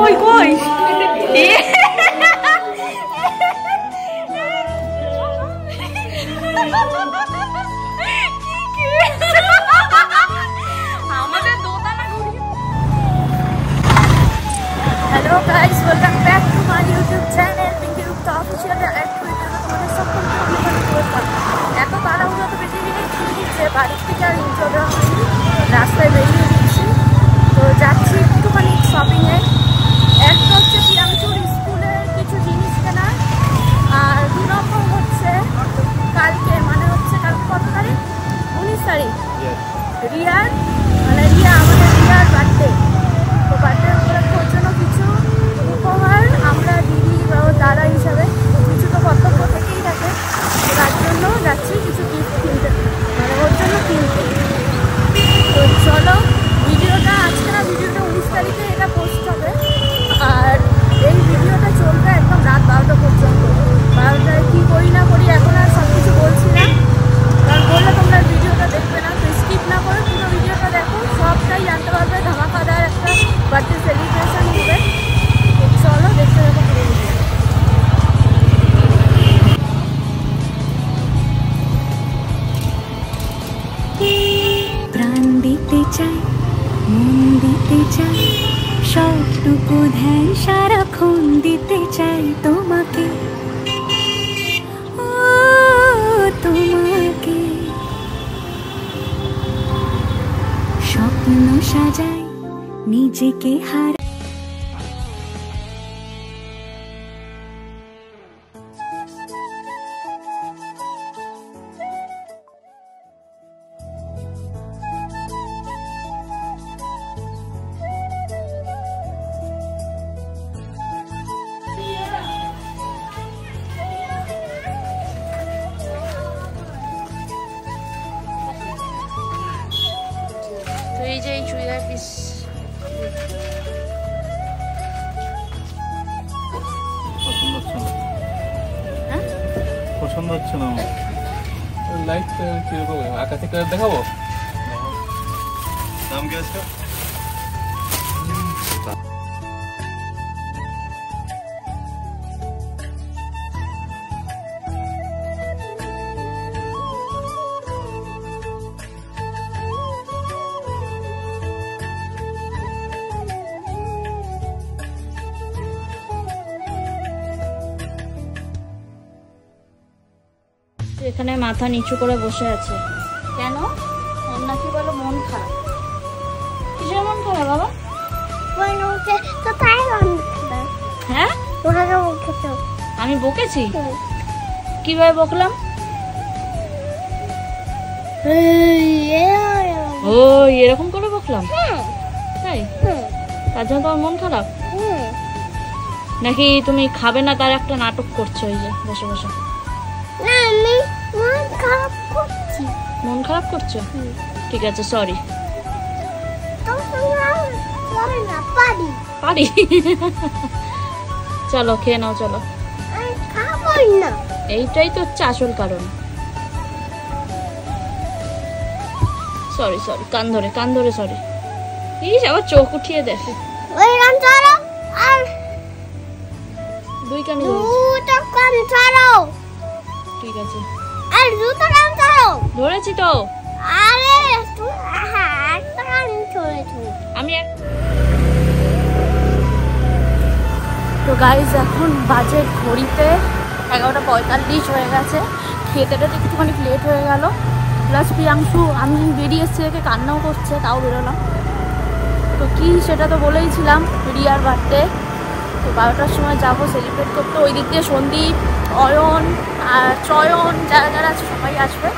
কই কই আমাদের দোতানা ঘুরি। Hello guys, welcome back to my YouTube channel Pinky Gupta official. তোমাদের সকলকে এত তাড়াহুড়ো তো পৃথিবী নেই যে বাড়ির থেকে আর ইন্ট্রো দেওয়া হয়নি। রাস্তায় বেরিয়ে দিচ্ছি, তো যাচ্ছি একটুখানি শপিংয়ে। একটা হচ্ছে প্রিয়াংশুর স্কুলের কিছু জিনিস কেনা, আর 2 নম্বর হচ্ছে কালকে কালকে কত তারিখ? 19 তারিখ রিয়া আমাদের রিয়ার বার্থডে। তো বার্থডে উপলক্ষের জন্য কিছু উপহার আমরা দিদি বা দাদা হিসাবে কিছু তো কর্তব্য থেকেই থাকে, তার জন্য যাচ্ছি কিছু গিফট কিনতে, ওর জন্য কিনতে। তো চলো, ভিডিওটা আজকে না, ভিডিওটা 19 তারিখে এটা পোস্ট হবে, আর এই ভিডিওটা চলবে একদম রাত 12টা পর্যন্ত। 12টায় কী করি না করি এখন আর সব কিছু বলছি না, কারণ বললে তোমরা ভিডিওটা দেখবে না। তো স্কিপ না করে পুরো ভিডিওটা দেখো, সবটাই জানতে পারবে। ধামাকাদার একটা বার্থডে সেলিব্রেশন হবে। তো চলো দেখতে দেখো পুরো ভিডিও। প্রাণ দিতে চাই, মন দিতে চাই, সবটুকু ধ্যান সারাক্ষণ দিতে চাই তোমাকে, ও তোমাকে। স্বপ্ন সাজাই, নিজেকে হারাই। তো এই যে এই চুড়িদার পিস পছন্দ হচ্ছে না আমার। লাইট কিরকম আঁকা থেকে দেখাবো? নাম কি আছে? এখানে মাথা নিচু করে বসে আছে কেন? ওর নাকি বলো মন খারাপ। কিসের মন খারাপ বাবা? হ্যাঁ, আমি বকেছি? কিভাবে বকলাম? ও এরকম করে বকলাম? তাই? তার জন্য তোমার মন খারাপ নাকি? তুমি খাবে না তার একটা নাটক করছো এই যে বসে বসে? মন খারাপ করছো? ঠিক আছে, সরি। পারি। চলো খেয়ে নাও, চলো। এইটাই তো হচ্ছে আসল কারণ। সরি সরি, কান ধরে সরি। ইস, আবার চোখ উঠিয়ে দেখে। 2 কান ঠিক আছে, ধরেছি তো আমি। তো গাইজ এখন বাজে ঘড়িতে 11:45 হয়ে গেছে। খেতে একটুখানি লেট হয়ে গেল, প্লাস প্রিয়াংশু আমি বেরিয়ে এসছে দেখে কান্নাও করছে, তাও বেরোলাম। তো কি সেটা তো বলেইছিলাম, রিয়ার বার্থডে। তো 12টার সময় যাবো সেলিব্রেট করতে। ওই দিক দিয়ে সন্দীপ, অয়ন আর চয়ন যারা যারা আছে সবাই আসবে।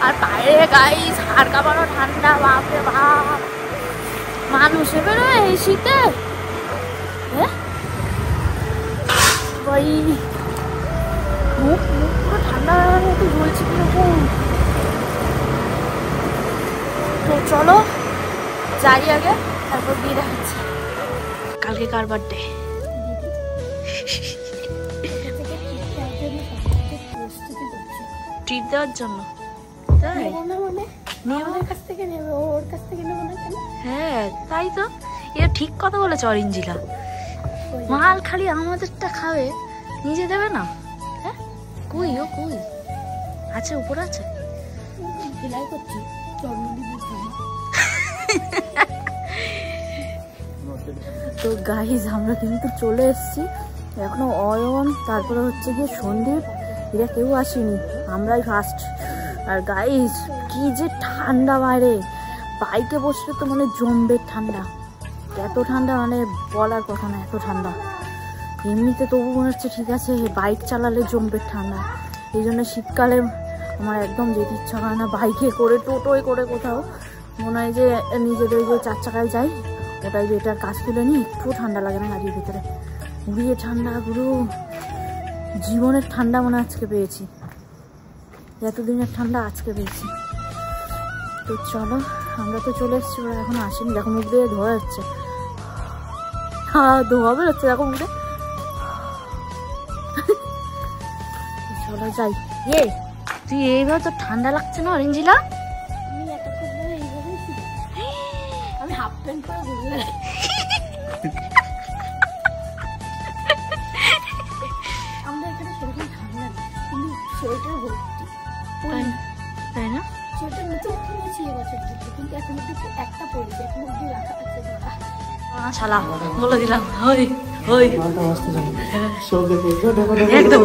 আর বাইরে গাইস হাড় কাঁপানো ঠান্ডা, বাপরে বাপ, মানুষে বেরোয় এই শীতে। ভাই মুখ পুরো ঠান্ডা মতো জ্বলছে কিরকম। তো চলো যাই আগে, তারপর দিয়ে দেখাচ্ছি। কালকে কার বার্থডে? ট্রিট দেওয়ার জন্য? তাই হ্যাঁ, তাই তো। এটা ঠিক কথা বলেছে অরিঞ্জিলা। মাল খালি আমাদেরটা খাবে, নিজে দেবে না? হ্যাঁ কই ও কই আছে? উপরে আছে। তো গাইজ আমরা কিন্তু চলে এসেছি, এখনো অয়ন তারপরে হচ্ছে গিয়ে সন্দীপ, এরা কেউ আসেনি, আমরাই ফার্স্ট। আর গাইজ কি যে ঠান্ডা বাইরে, বাইকে বসলে তো মানে জমবে ঠান্ডা, এত ঠান্ডা মানে বলার কথা না, এত ঠান্ডা। এমনিতে তবু মনে হচ্ছে ঠিক আছে, বাইক চালালে জমবে ঠান্ডা। এই জন্য শীতকালে আমার একদম যেতে ইচ্ছা হয় না বাইকে করে, টোটোয় করে কোথাও। মনে হয় যে নিজেদের যে 4 চাকায় যাই, ওটাই যে এটার কাজ তুলে নিই, একটু ঠান্ডা লাগে না গাড়ির ভিতরে। ঘুরিয়ে ঠান্ডা গুরু, জীবনের ঠান্ডা মনে আজকে পেয়েছি, এতদিনের ঠান্ডা আজকে পেয়েছি। তো চলো, আমরা তো চলে এসেছি, ওরা এখন আসেনি, দেখো মুখ দিয়ে ধোয়া যাচ্ছে। হ্যাঁ ধোয়া বেরোচ্ছে দেখো মুখে। চলো যাই। এ তুই এইভাবে তো ঠান্ডা লাগছে না অরেঞ্জিলা? আমি হাফ প্যান্ট পরে ঘুরলে আমরা এখানে সেরকম ঠান্ডা না, কিন্তু সোয়েটার ভর্তি, তাই না? সোয়েটার নিচে কিনেছি এবছর থেকে, কিন্তু এখন একটু একটা পড়েছে, এখন অব্দি রাখা আছে ধরা। শালা বলে দিলাম, হই হই একদম।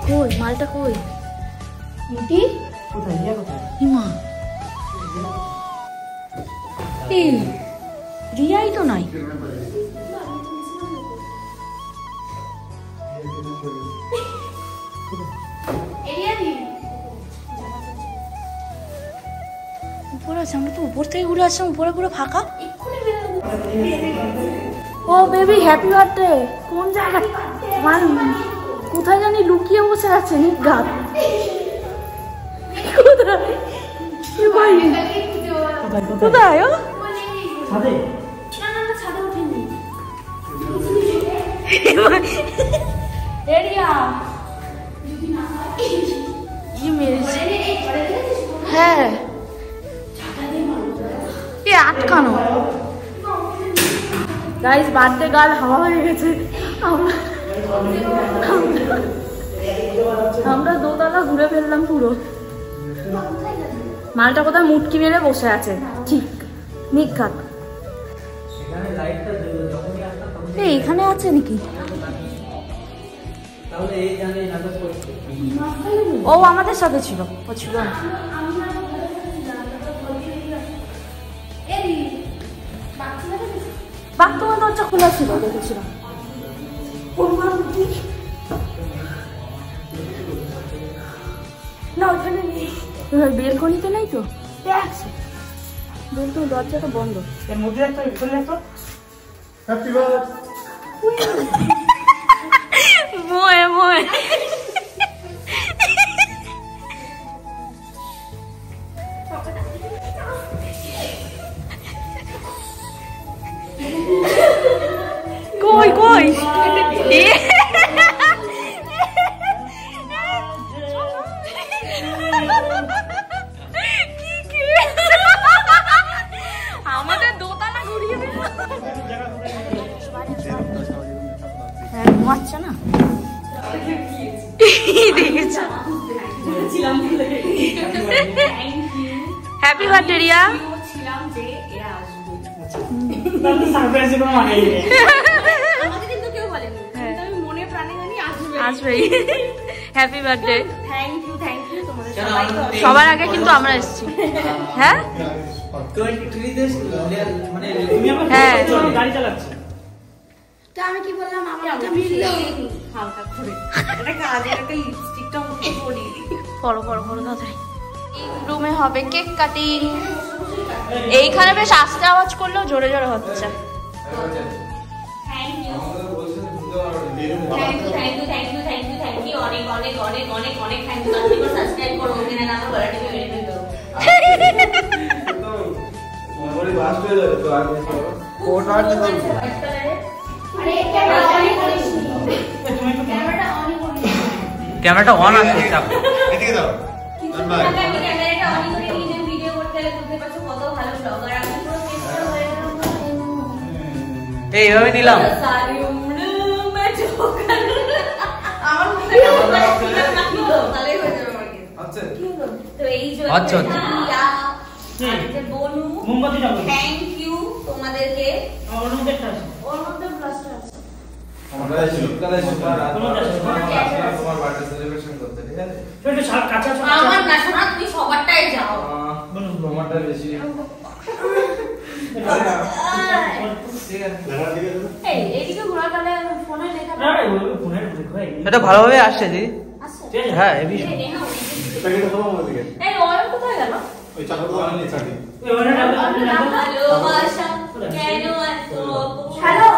কই মালটা কই? মিটি কোথায়? ইয়া কোথায়? হিমা এই রিয়াই তো নাই। উপরে আছে, আমরা তো উপর থেকে ঘুরে আসলাম, উপরে পুরো ফাঁকা। ও বেবি হ্যাপি বার্থডে। কোন জায়গায়? কোথায় জানি লুকিয়ে বসে আছে নিগাত। কোথায় ও? ছাদে? না না ছাদে ওঠেনি। এরিয়া কি মেরেছে? হ্যাঁ এ আটকানো। গাইস বার্থডে গার্ল হাওয়া হয়ে গেছে। আমরা দোতলা ঘুরে ফেললাম পুরো। মালটা কোথায় মুটকি মেরে বসে আছে, ঠিক নিখাত। এখানে আছে নাকি? ও আমাদের সাথে ছিল, ও ছিল না। বাথরুমের দরজা খোলা ছিল, দেখেছিলাম। না ওখানে নেই, বেলকনিতে নেই তো, আছে বেলকনি দরজাটা বন্ধ। এর মধ্যে একটা খুলে রাখো। হ্যাপি বার্থডে মোয়ে মোয়ে। কই কই আমাদের দোতলা ঘুরিয়ে দিল। হ্যাঁ ঘুমাচ্ছে না, দেখেছ? Happy birthday Riya. আসবেই। Happy birthday. সবার আগে কিন্তু আমরা এসেছি। হ্যাঁ হ্যাঁ আমি কি বললাম, পড়ো পড়ো পড়ো তাড়াতাড়ি। রুমে হবে কেক কাটিং। এইখানে বেশ আস্তে আওয়াজ করলেও জোরে জোরে হচ্ছে। ক্যামেরাটা অন আছে, এদিকে দাও। ক্যামেরাটা অন করে নিজে ভিডিও করতে গেলে বুঝতে পারছো কত ভালো ব্লগার আমি। পুরো চেষ্টা হয়ে গেল। এইভাবে নিলাম। আমার মুখে তাহলেই হয়ে যাবে আমার। আচ্ছা তো এই যে আচ্ছা বনু থ্যাংক ইউ তোমাদেরকে। ওর মধ্যে ব্লাস্টার আছে। আমরা শীতকালে তোমার বার্থডে সেলিব্রেশন করতে, ঠিক আছে? আমার না শোনা, তুমি সবারটাই যাও। তোমারটা বেশি। ঠিক আছে। এই এইদিকে ঘোরা গেলে ফোনে লেখা এটা ভালোভাবে আসছে দিদি। আছে। হ্যাঁ এবি এটা কিন্তু তোমার মধ্যে দিকে। এই অয়ন কোথায় গেল? ওই চাকর দোকানে নিচে আছে। ভালোবাসা কেন এত হ্যালো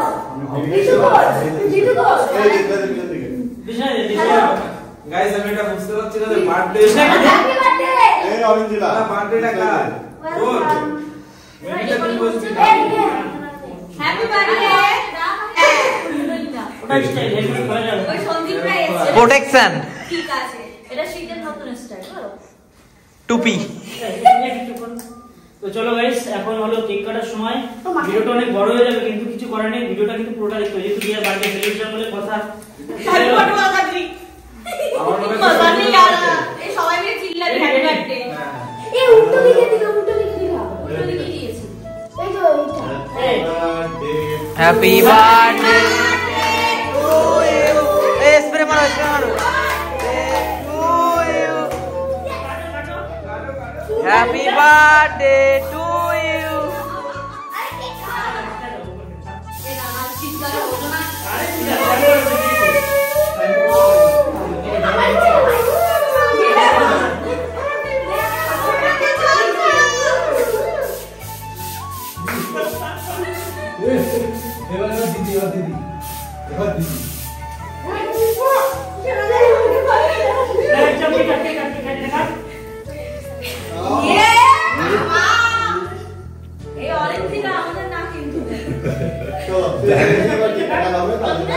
জিতু বল, জিতু বল। এই দিকে। গাইস আমি এটা বুঝতে পারছি না যে বার্থডে হ্যাপি বার্থডে। এই অরেঞ্জিলা বার্থডেটা কার? ওর। এটা তুমি বলছিস না? Happy birthday. ওই সন্দীপ ভাই এসেছে। প্রোটেকশন ঠিক আছে, এটা শীতের নতুন স্টাইল বলো। টুপি। তো চলো গাইস, এখন হলো কেক কাটার সময়। ভিডিওটা অনেক বড় হয়ে যাবে, কিন্তু কিছু করার নেই, ভিডিওটা কিন্তু পুরোটা দেখতে হবে, যেহেতু বিয়ের বার্থডে সেলিব্রেশন বলে কথা। এই সবাই মিলে চিল্লাবি হ্যাপি বার্থডে। এই উল্টো দিকে দিও, উল্টো দিকে দিও। উল্টো দিকে দিয়েছি। এই তো হ্যাপি বার্থডে টু ইউ। এই স্প্রে মারো, স্প্রে মারো। Happy birthday to you. এবার দিদি এই অরেঞ্জটা আমাদের না কিন্তু। চলো এবার কি টাকা হবে তাহলে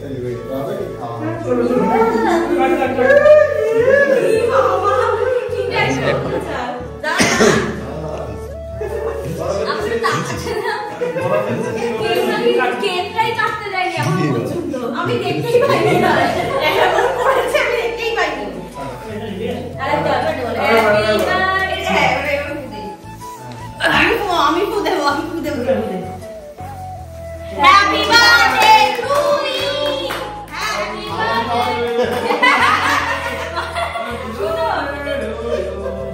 সেলিব্রেট করা হবে, কি খাওয়া হবে। ঠিক আছে কেকটাই কাটতে যাইনি এখন পর্যন্ত। আমি দেখতেই পাইনি না, এমন করেছে আমি দেখতেই পাইনি। আরে দরকার বলে আমি ফুদে happy birthday to me. Happy birthday.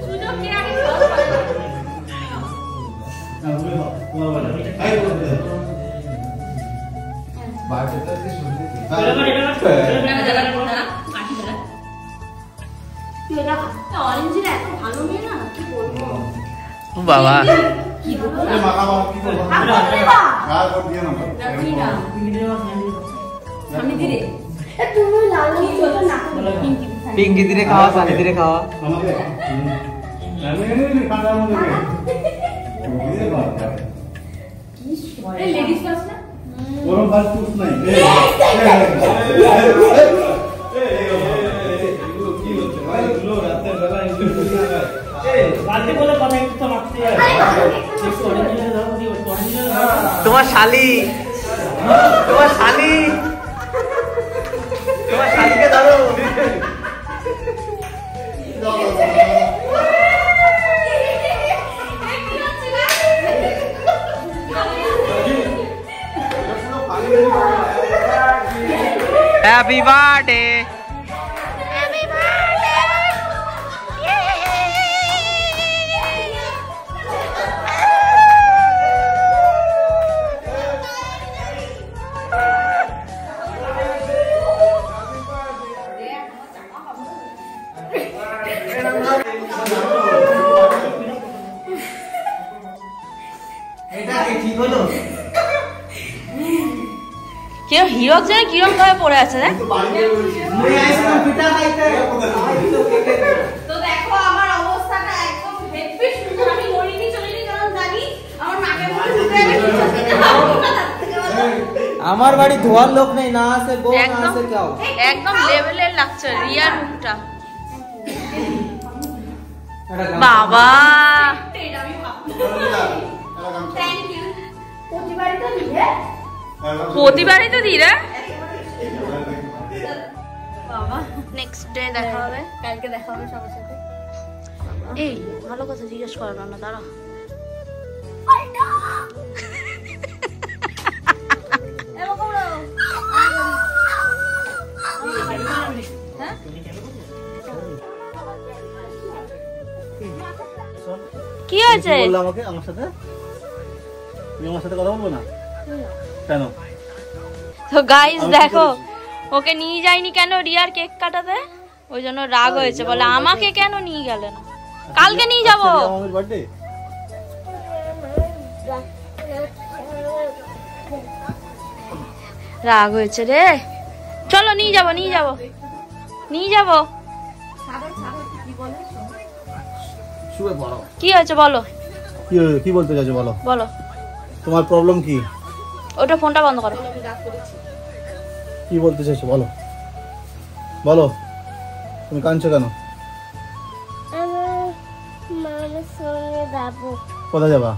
শুনো কে আগে বার্থডেটা কি শুনতে কি? অরেঞ্জের এত ভালো মেয়ে না, কি বলবো। বাবা কি বলবো এই মাখা কি করব? কার কোড দিয়ে নাও। রাখি না আমি দিরে তুমি লাল ছোট না পিঙ্কি পিঙ্কি দিরে খাওয়া, সানি দিরে খাওয়া। আমাকে আমি খাওয়ার মধ্যে দিয়ে বাদ এই লেডিস ক্লাস না ওরম বাস পুষ নাই। এগুলো কি হচ্ছে ভাই? এগুলো রাতের বেলা এগুলো কি হয়? বার্থডে বলে কথা একটু তো মাখতে হয়। তোমার শালি, তোমার শালি, তোমার শালিকে ধরো। Happy birthday. কেউ হিরক জানে কিরকম ভাবে পড়ে আছে রে। তো দেখো আমার অবস্থাটা একদম হেভি সুন্দর। আমি মরিনি চলিনি কারণ জানি আমার নাকের মধ্যে ঢুকে যাবে। আমার বাড়ি ধোয়ার লোক নেই, না আসে বউ না আসে কেউ। একদম লেভেলের লাগছে রিয়ার মুখটা। বাবা থ্যাংক ইউ। প্রতিবারই তো দিবে। প্রতিবারই তো দি রে বাবা। নেক্সট ডে দেখা হবে, কালকে দেখা হবে সবার সাথে। এই ভালো কথা জিজ্ঞেস করলাম না, দাঁড়া। কি হয়েছে? বললাম আমাকে আমার সাথে, তুমি আমার সাথে কথা বলবো না কেন? তো গাইস দেখো, ওকে নিয়ে যায়নি কেন রিয়ার কেক কাটাতে, ওই জন্য রাগ হয়েছে, বলে আমাকে কেন নিয়ে গেলে না, কালকে নিয়ে যাবো। আমার বার্থডে রাগ হয়েছে রে, চলো নিয়ে যাবো নিয়ে যাবো নিয়ে যাবো। কি হয়েছে বলো? কি বলতে চাইছো বলো? বলো তোমার প্রবলেম কি? ওটা ফোনটা বন্ধ করো। কি বলতে চাইছো বলো? বলো, তুমি কাঁদছো কেন? কোথায় যাবা?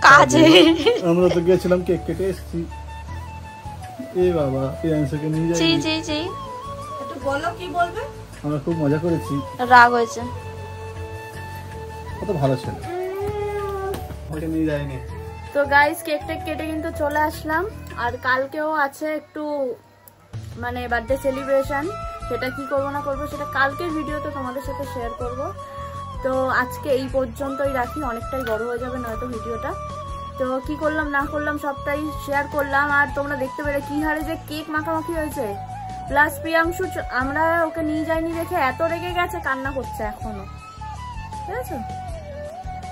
কাজে। আমরা তো গিয়েছিলাম কেক কেটে এসেছি। এ বাবা, প্রিয়াংশাকে নিয়ে যাই। জি জি জি, একটু বলো কি বলবে। আমরা খুব মজা করেছি। রাগ হয়েছে। কত ভালো ছিল। ওকে নিয়ে যাইনি। তো গাইস কেক টেক কেটে কিন্তু চলে আসলাম, আর কালকেও আছে একটু মানে বার্থডে সেলিব্রেশন, সেটা কি করবো না করবো সেটা কালকের ভিডিওতে তোমাদের সাথে শেয়ার করব। তো আজকে এই পর্যন্তই রাখি, অনেকটাই বড় হয়ে যাবে নয়তো ভিডিওটা। তো কি করলাম না করলাম সবটাই শেয়ার করলাম, আর তোমরা দেখতে পেলে কি হারে যে কেক মাখামাখি হয়েছে। প্লাস প্রিয়াংশু, আমরা ওকে নিয়ে যাইনি দেখে এত রেগে গেছে, কান্না করছে এখনো, ঠিক আছে?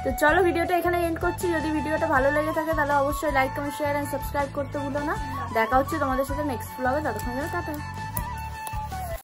তো চলো ভিডিওটা এখানে এন্ড করছি। যদি ভিডিওটা ভালো লেগে থাকে তাহলে অবশ্যই like comment share and subscribe করতে ভুলো না। দেখা হচ্ছে তোমাদের সাথে নেক্সট ব্লগে, ততক্ষণ টাটা।